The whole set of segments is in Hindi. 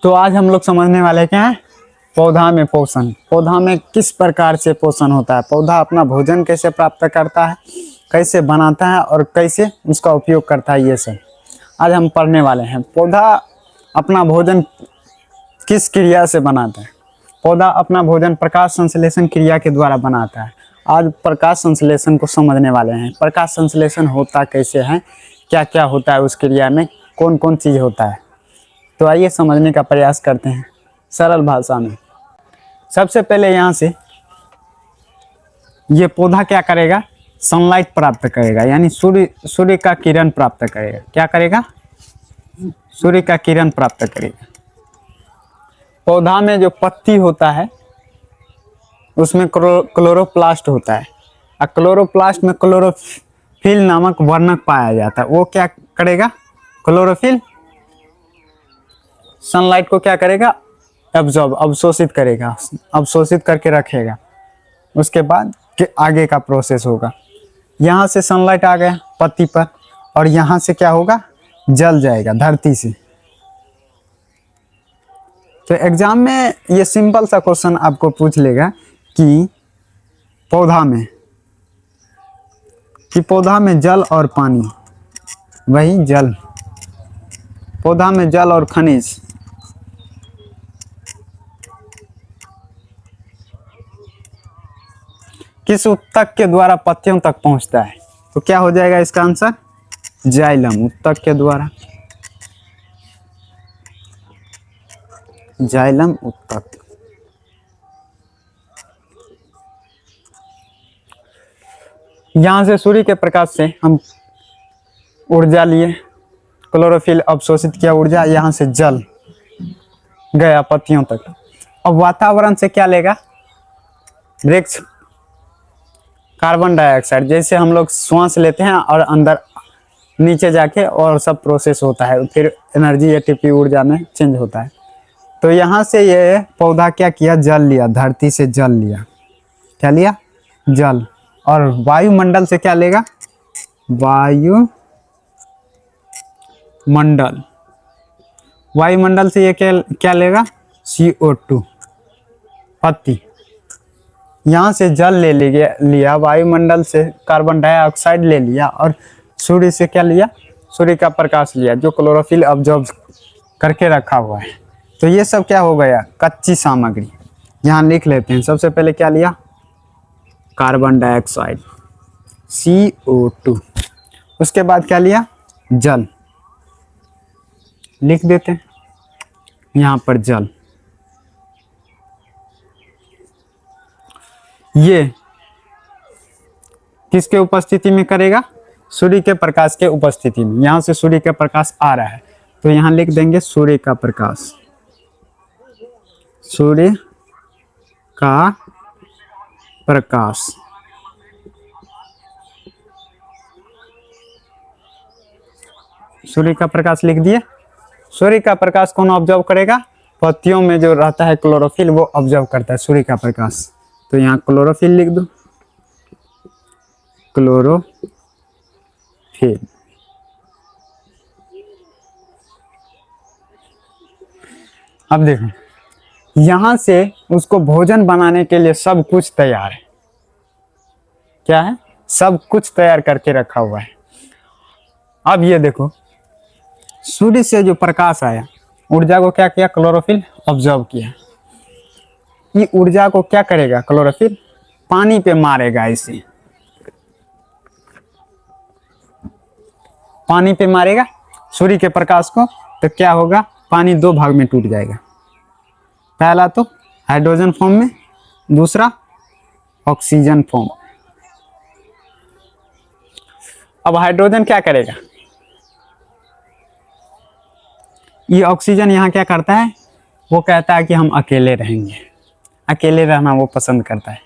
तो आज हम लोग समझने वाले क्या है, पौधा में पोषण। पौधा में किस प्रकार से पोषण होता है, पौधा अपना भोजन कैसे प्राप्त करता है, कैसे बनाता है और कैसे उसका उपयोग करता है, ये सब आज हम पढ़ने वाले हैं। पौधा अपना भोजन किस क्रिया से बनाता है। पौधा अपना भोजन प्रकाश संश्लेषण क्रिया के द्वारा बनाता है। आज प्रकाश संश्लेषण को समझने वाले हैं। प्रकाश संश्लेषण होता कैसे है, क्या क्या होता है उस क्रिया में, कौन कौन चीज़ होता है। तो आइए समझने का प्रयास करते हैं सरल भाषा में। सबसे पहले यहाँ से ये पौधा क्या करेगा, सनलाइट प्राप्त करेगा, यानी सूर्य का किरण प्राप्त करेगा। क्या करेगा, सूर्य का किरण प्राप्त करेगा। पौधा में जो पत्ती होता है उसमें क्लोरोप्लास्ट होता है, और क्लोरोप्लास्ट में क्लोरोफिल नामक वर्णक पाया जाता है। वो क्या करेगा, क्लोरोफिल सनलाइट को क्या करेगा, अवशोषित करेगा, अवशोषित करके रखेगा। उसके बाद के आगे का प्रोसेस होगा, यहाँ से सनलाइट आ गया पत्ती पर, और यहाँ से क्या होगा, जल जाएगा धरती से। तो एग्जाम में ये सिंपल सा क्वेश्चन आपको पूछ लेगा कि पौधा में जल और पानी, वही जल, पौधा में जल और खनिज किस उत्तक के द्वारा पत्तियों तक पहुंचता है। तो क्या हो जाएगा इसका आंसर, जाइलम, उत्तक के द्वारा, जाइलम उत्तक। यहां से सूर्य के प्रकाश से हम ऊर्जा लिए, क्लोरोफिल अवशोषित किया ऊर्जा, यहां से जल गया पत्तियों तक। अब वातावरण से क्या लेगा, वृक्ष कार्बन डाइऑक्साइड, जैसे हम लोग श्वास लेते हैं और अंदर नीचे जाके और सब प्रोसेस होता है, फिर एनर्जी एटीपी ऊर्जा में चेंज होता है। तो यहाँ से ये पौधा क्या किया, जल लिया, धरती से जल लिया। क्या लिया, जल। और वायुमंडल से क्या लेगा, वायुमंडल, वायुमंडल से ये क्या लेगा, CO2। पत्ती यहाँ से जल ले लिया, वायुमंडल से कार्बन डाइऑक्साइड ले लिया, और सूर्य से क्या लिया, सूर्य का प्रकाश लिया, जो क्लोरोफिल अब्जॉर्ब करके रखा हुआ है। तो ये सब क्या हो गया, कच्ची सामग्री। यहाँ लिख लेते हैं। सबसे पहले क्या लिया, कार्बन डाइऑक्साइड CO2। उसके बाद क्या लिया, जल, लिख देते हैं यहाँ पर जल। ये किसके उपस्थिति में करेगा, सूर्य के प्रकाश के उपस्थिति में। यहाँ से सूर्य का प्रकाश आ रहा है तो यहाँ लिख देंगे सूर्य का प्रकाश, सूर्य का प्रकाश। सूर्य का प्रकाश लिख दिए। सूर्य का प्रकाश कौन ऑब्जर्व करेगा, पत्तियों में जो रहता है क्लोरोफिल, वो ऑब्जर्व करता है सूर्य का प्रकाश। तो यहाँ क्लोरोफिल लिख दो, क्लोरोफिल। अब देखो, यहां से उसको भोजन बनाने के लिए सब कुछ तैयार है। क्या है, सब कुछ तैयार करके रखा हुआ है। अब ये देखो, सूर्य से जो प्रकाश आया, ऊर्जा को क्या किया, क्लोरोफिल ऑब्जर्व किया। ये ऊर्जा को क्या करेगा, क्लोरोफिल पानी पे मारेगा, इसे पानी पे मारेगा सूर्य के प्रकाश को। तो क्या होगा, पानी दो भाग में टूट जाएगा। पहला तो हाइड्रोजन फॉर्म में, दूसरा ऑक्सीजन फॉर्म। अब हाइड्रोजन क्या करेगा, ये ऑक्सीजन यहाँ क्या करता है, वो कहता है कि हम अकेले रहेंगे, अकेले रहना वो पसंद करता है।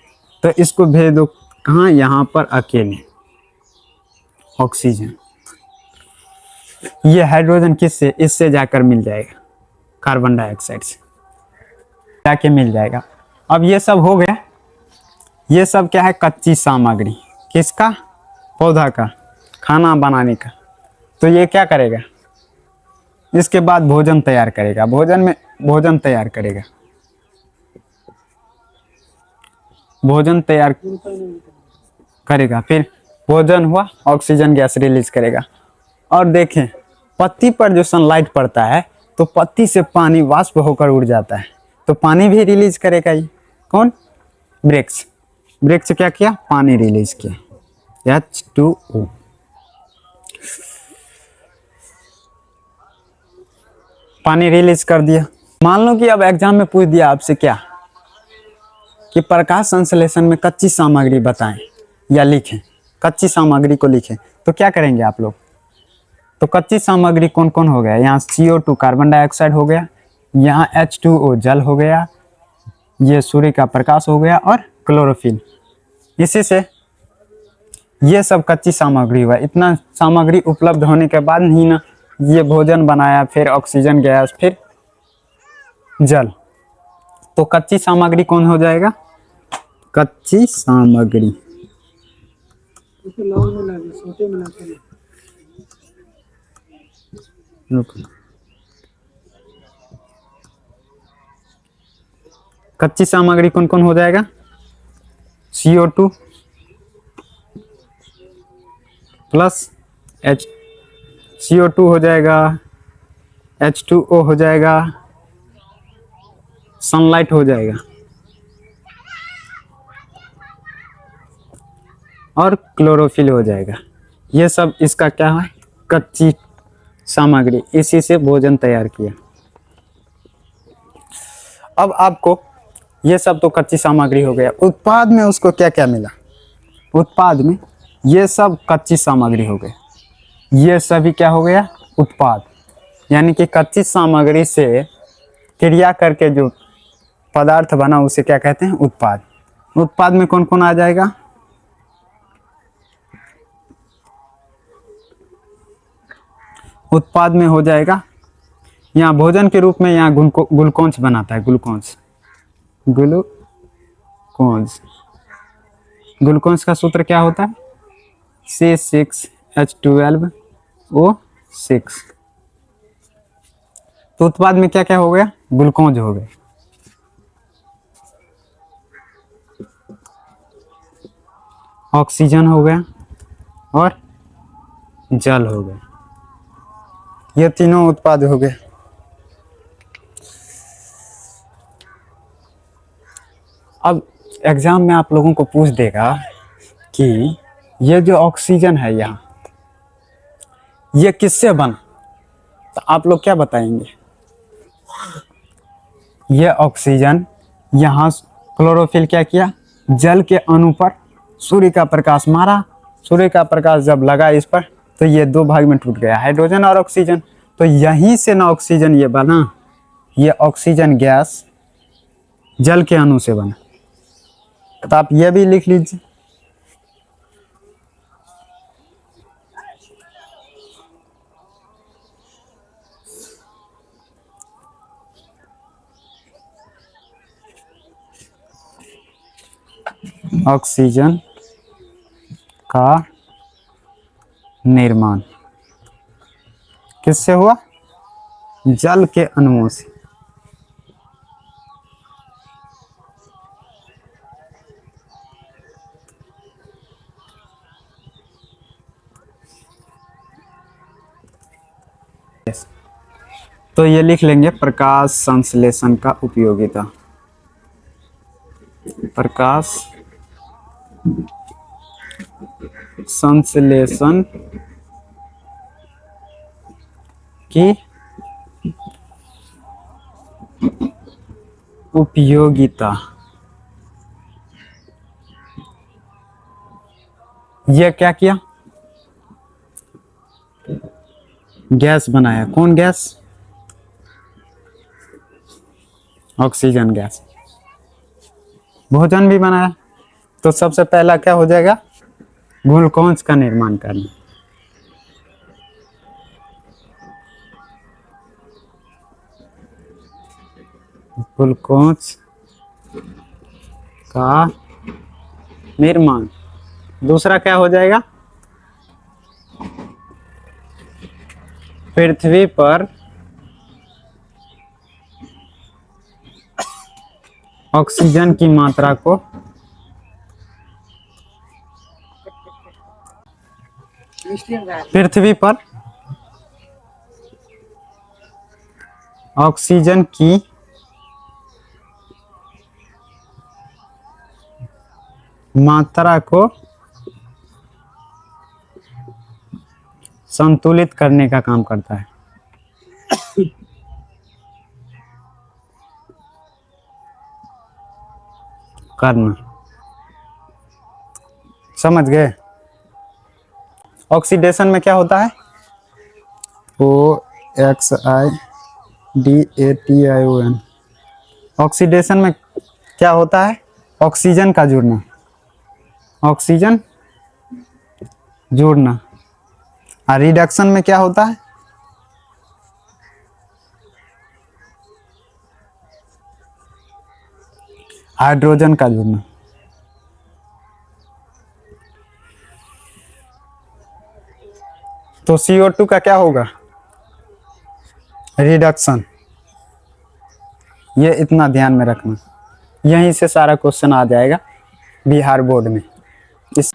तो इसको भेज दो कहाँ, यहाँ पर अकेले, ऑक्सीजन। ये हाइड्रोजन किससे, इससे जाकर मिल जाएगा, कार्बन डाइऑक्साइड से जाके मिल जाएगा। अब ये सब हो गया, ये सब क्या है, कच्ची सामग्री। किसका, पौधा का, खाना बनाने का। तो ये क्या करेगा, इसके बाद भोजन तैयार करेगा। भोजन में भोजन तैयार करेगा, भोजन तैयार करेगा, फिर भोजन हुआ, ऑक्सीजन गैस रिलीज करेगा। और देखें, पत्ती पर जो सनलाइट पड़ता है तो पत्ती से पानी वाष्प होकर उड़ जाता है, तो पानी भी रिलीज करेगा। ये कौन? वृक्ष। वृक्ष क्या किया? पानी रिलीज किया, H2O। पानी रिलीज कर दिया। मान लो कि अब एग्जाम में पूछ दिया आपसे क्या कि प्रकाश संश्लेषण में कच्ची सामग्री बताएं या लिखें, कच्ची सामग्री को लिखें, तो क्या करेंगे आप लोग? तो कच्ची सामग्री कौन कौन हो गया? यहाँ CO2 कार्बन डाइऑक्साइड हो गया, यहाँ H2O जल हो गया, ये सूर्य का प्रकाश हो गया, और क्लोरोफिल। इसी से ये सब कच्ची सामग्री हुआ। इतना सामग्री उपलब्ध होने के बाद ही ना ये भोजन बनाया, फिर ऑक्सीजन गैस, फिर जल। तो कच्ची सामग्री कौन हो जाएगा? कच्ची सामग्री। कच्ची सामग्री कौन कौन हो जाएगा? CO2 प्लस CO2 हो जाएगा, H2O हो जाएगा, सनलाइट हो जाएगा, और क्लोरोफिल हो जाएगा। ये सब इसका क्या है? कच्ची सामग्री। इसी से भोजन तैयार किया। अब आपको ये सब तो कच्ची सामग्री हो गया, उत्पाद में उसको क्या क्या मिला? उत्पाद में ये सब कच्ची सामग्री हो गई, ये सभी क्या हो गया? उत्पाद। यानी कि कच्ची सामग्री से क्रिया करके जो पदार्थ बना उसे क्या कहते हैं? उत्पाद। उत्पाद में कौन कौन आ जाएगा? उत्पाद में हो जाएगा, यहाँ भोजन के रूप में यहाँ ग्लूकोज बनाता है, ग्लूकोज। ग्लूकोज, ग्लूकोज का सूत्र क्या होता है? C6H12O6। तो उत्पाद में क्या क्या हो गया? ग्लूकोज हो गए, ऑक्सीजन हो गया, और जल हो गया। ये तीनों उत्पाद हो गए। अब एग्जाम में आप लोगों को पूछ देगा कि ये जो ऑक्सीजन है यहाँ, ये किससे बना? तो आप लोग क्या बताएंगे? ये ऑक्सीजन यहाँ क्लोरोफिल क्या किया? जल के अणु पर सूर्य का प्रकाश मारा, सूर्य का प्रकाश जब लगा इस पर तो ये दो भाग में टूट गया, हाइड्रोजन और ऑक्सीजन। तो यहीं से ना ऑक्सीजन ये बना, ये ऑक्सीजन गैस जल के अणु से बना। तो आप ये भी लिख लीजिए। ऑक्सीजन का निर्माण किससे हुआ? जल के अणुओं से। तो ये लिख लेंगे प्रकाश संश्लेषण का उपयोगिता। प्रकाश संश्लेषण की उपयोगिता। यह क्या किया? गैस बनाया। कौन गैस? Oxygen gas. भोजन भी बनाया। तो सबसे पहला क्या हो जाएगा? ग्लूकोज का निर्माण करना। ग्लूकोज का निर्माण। दूसरा क्या हो जाएगा? पृथ्वी पर ऑक्सीजन की मात्रा को पृथ्वी पर ऑक्सीजन की मात्रा को संतुलित करने का काम करता है। करना, समझ गए? ऑक्सीडेशन में क्या होता है? OXIDATION। ऑक्सीडेशन में क्या होता है? ऑक्सीजन का जुड़ना, ऑक्सीजन जुड़ना। और रिडक्शन में क्या होता है? हाइड्रोजन का जुड़ना। तो CO2 का क्या होगा? रिडक्शन। ये इतना ध्यान में रखना, यहीं से सारा क्वेश्चन आ जाएगा बिहार बोर्ड में। इस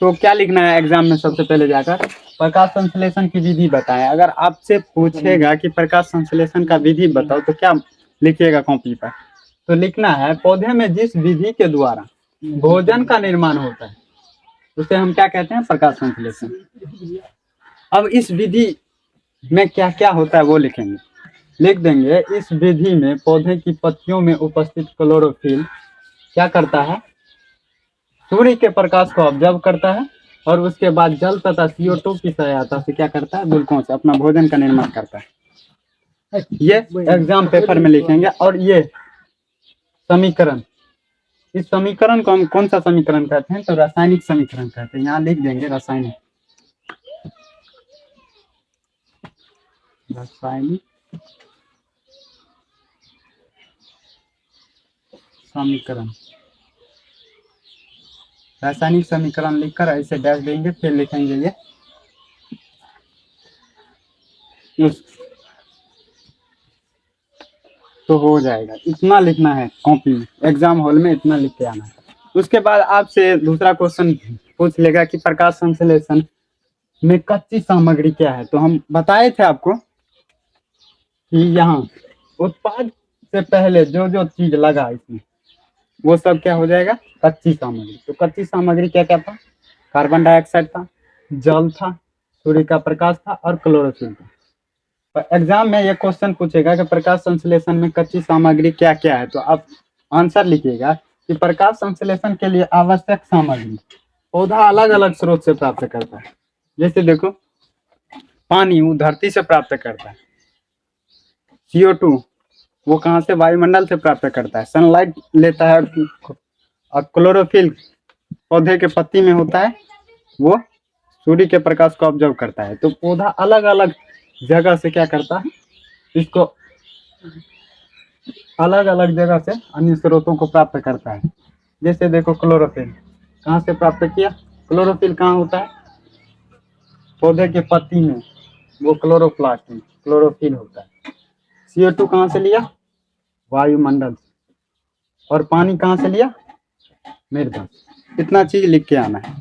तो क्या लिखना है एग्जाम में? सबसे पहले जाकर प्रकाश संश्लेषण की विधि बताएं। अगर आपसे पूछेगा कि प्रकाश संश्लेषण का विधि बताओ तो क्या लिखिएगा कॉपी पर? तो लिखना है पौधे में जिस विधि के द्वारा भोजन का निर्माण होता है उसे हम क्या कहते हैं? प्रकाश संश्लेषण। अब इस विधि में क्या क्या होता है वो लिखेंगे, लिख देंगे। इस विधि में पौधे की पत्तियों में उपस्थित क्लोरोफिल क्या करता है? सूर्य के प्रकाश को ऑब्जर्व करता है और उसके बाद जल तथा CO2 की सहायता से क्या करता है? ग्लूकोज अपना भोजन का निर्माण करता है। ये एग्जाम पेपर में लिखेंगे। और ये समीकरण, इस समीकरण को हम कौन सा समीकरण कहते हैं? तो रासायनिक समीकरण कहते हैं। यहाँ लिख देंगे रासायनिक समीकरण। रासायनिक समीकरण लिखकर ऐसे डैश देंगे, फिर लिखेंगे ये तो हो जाएगा। इतना लिखना है कॉपी में, एग्जाम हॉल में इतना लिख के आना है। उसके बाद आपसे दूसरा क्वेश्चन पूछ लेगा कि प्रकाश संश्लेषण में कच्ची सामग्री क्या है? तो हम बताए थे आपको कि यहाँ उत्पाद से पहले जो जो चीज लगा इसमें वो सब क्या हो जाएगा? कच्ची सामग्री। तो कच्ची सामग्री क्या क्या था? कार्बन डाइऑक्साइड था, जल था, सूर्य का प्रकाश था और क्लोरोफिल था। एग्जाम में ये क्वेश्चन पूछेगा कि प्रकाश संश्लेषण में कच्ची सामग्री क्या क्या है, तो आप आंसर लिखिएगा कि प्रकाश संश्लेषण के लिए आवश्यक सामग्री पौधा अलग अलग स्रोत से प्राप्त करता है। जैसे देखो, पानी वो धरती से प्राप्त करता है, CO2 वो कहाँ से? वायुमंडल से प्राप्त करता है, सनलाइट लेता है। और क्लोरोफिल पौधे के पत्ती में होता है, वो सूर्य के प्रकाश को ऑब्जर्व करता है। तो पौधा अलग अलग जगह से क्या करता है? इसको अलग अलग जगह से अन्य स्रोतों को प्राप्त करता है। जैसे देखो, क्लोरोफिल कहाँ से प्राप्त किया? क्लोरोफिल कहाँ होता है? पौधे के पत्ती में, वो क्लोरोप्लास्ट में क्लोरोफिल होता है। CO2 कहाँ से लिया? वायुमंडल से। और पानी कहाँ से लिया? मृदा। इतना चीज लिख के आना है।